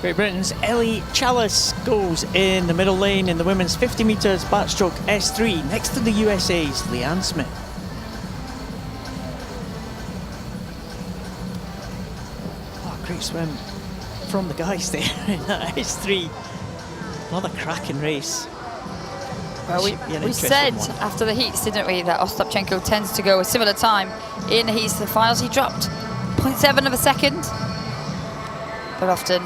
Great Britain's Ellie Challis goes in the middle lane in the women's 50 metres backstroke S3 next to the USA's Leanne Smith. Oh, great swim from the guys there in that S3. Another cracking race. Well, we said after the heats, didn't we, that Ostapchenko tends to go a similar time in the heats to the finals. He dropped 0.7 of a second. But often,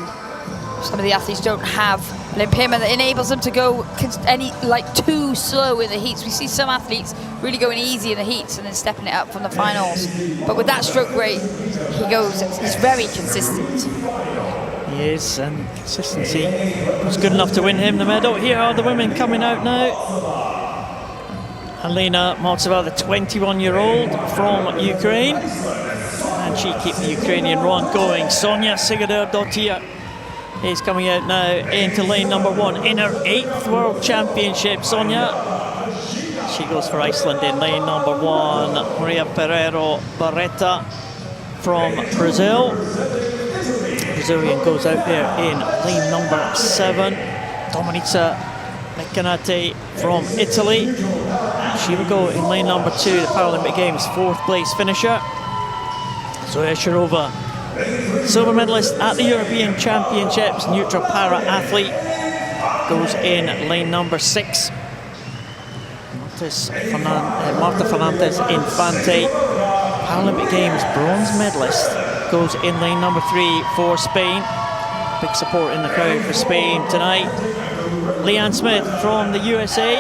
some of the athletes don't have an impairment that enables them to go too slow in the heats. We see some athletes really going easy in the heats and then stepping it up from the finals. But with that stroke rate, he's very consistent. He is, and consistency was good enough to win him the medal. Here are the women coming out now. Anhelina Maltseva, the 21-year-old from Ukraine, and she keeps the Ukrainian run going. Sonja Sigurdardottir is coming out now into lane number 1 in her 8th World Championship. Sonja, she goes for Iceland in lane number 1. Maria Pereira Barreto from Brazil. Brazilian goes out there in lane number 7. Mecenate from Italy. She will go in lane number 2, the Paralympic Games 4th place finisher. Zoia Shchurova, silver medalist at the European Championships, neutral para athlete, goes in lane number 6. Marta Fernandez Infante, Paralympic Games bronze medalist, goes in lane number 3 for Spain. Big support in the crowd for Spain tonight. Leanne Smith from the USA,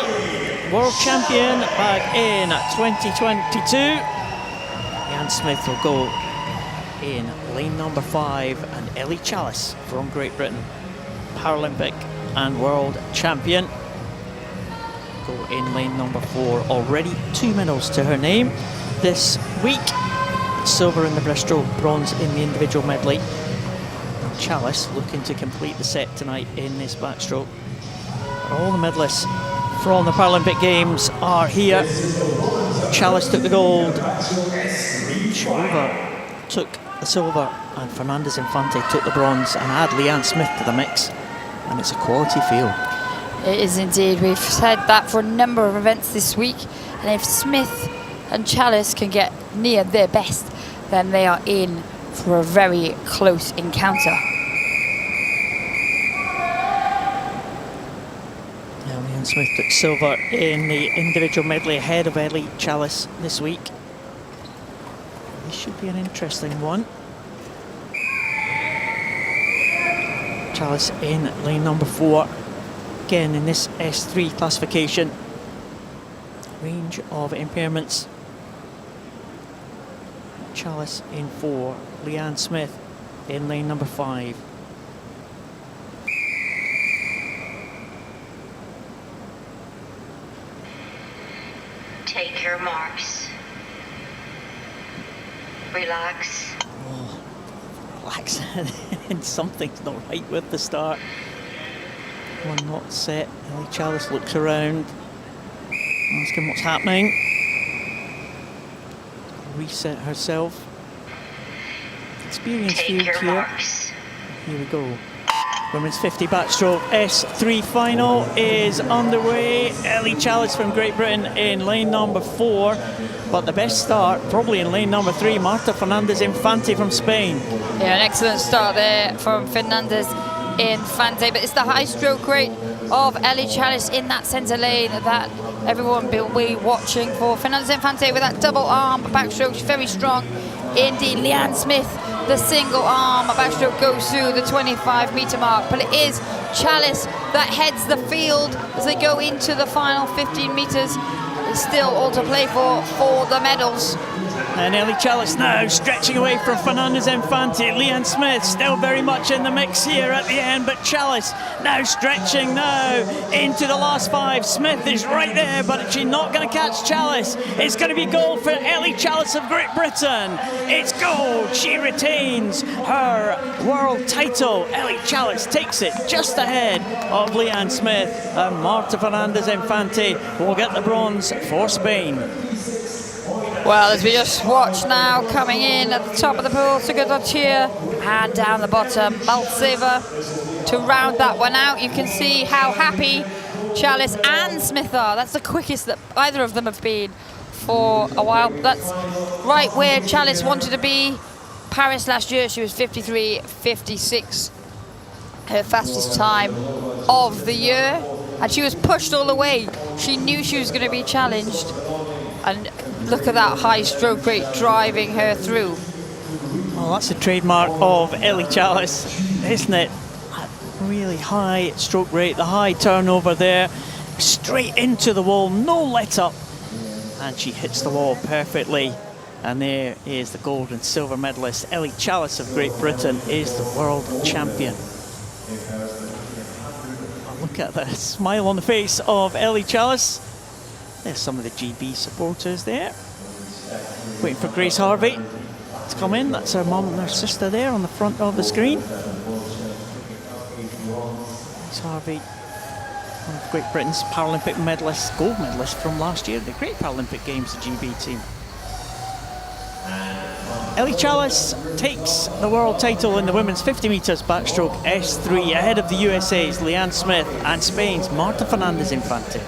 world champion back in 2022. Leanne Smith will go in lane number 5, and Ellie Challis from Great Britain, Paralympic and world champion, go in lane number 4. Already 2 medals to her name this week. Silver in the breaststroke, bronze in the individual medley. Challis looking to complete the set tonight in this backstroke. All the medalists from the Paralympic Games are here. Challis took the gold, Shchurova took the silver, and Fernandez Infante took the bronze, and add Leanne Smith to the mix, and it's a quality field. It is indeed. We've said that for a number of events this week, and if Smith and Challis can get near their best, then they are in for a very close encounter. Leanne Smith took silver in the individual medley ahead of Ellie Challis this week. This should be an interesting one. Challis in lane number 4, again in this S3 classification. Range of impairments. Challis in 4, Leanne Smith in lane number 5. Take your marks. Relax. Oh, relax. And something's not right with the start. One not set. Ellie Challis looks around, asking what's happening. Reset herself. Experienced field here. Marks. Here we go. Women's 50 backstroke S3 final is underway. Ellie Challis from Great Britain in lane number 4, but the best start probably in lane number 3, Marta Fernandez Infante from Spain. Yeah, an excellent start there from Fernandez Infante, but it's the high stroke rate of Ellie Challis in that centre lane that everyone will be watching for. Fernandez Infante with that double arm backstroke, she's very strong indeed. Leanne Smith, the single arm backstroke goes through the 25-metre mark, but it is Challis that heads the field as they go into the final 15 metres. It's still all to play for the medals. And Ellie Challis now stretching away from Fernandez Infante. Leanne Smith still very much in the mix here at the end, but Challis now stretching now into the last 5. Smith is right there, but she's not going to catch Challis. It's going to be gold for Ellie Challis of Great Britain. It's gold. She retains her world title. Ellie Challis takes it just ahead of Leanne Smith, and Marta Fernandez Infante will get the bronze for Spain. Well, as we just watch now, coming in at the top of the pool, Sigurdardottir And down the bottom, Maltseva to round that one out. You can see how happy Challis and Smith are. That's the quickest that either of them have been for a while. That's right where Challis wanted to be. Paris last year, she was 53.56, her fastest time of the year. And she was pushed all the way. She knew she was going to be challenged. And look at that high stroke rate driving her through. Well, that's the trademark of Ellie Challis, isn't it? That really high stroke rate, the high turnover there, straight into the wall, no let up. And she hits the wall perfectly. And there is the gold and silver medalist. Ellie Challis of Great Britain is the world champion. Look at the smile on the face of Ellie Challis. There's some of the GB supporters there. Waiting for Grace Harvey to come in. That's her mum and her sister there on the front of the screen. Grace Harvey, one of Great Britain's Paralympic medalists, gold medalist from last year, the Great Paralympic Games, the GB team. Ellie Challis takes the world title in the women's 50 metres backstroke S3 ahead of the USA's Leanne Smith and Spain's Marta Fernandez Infante.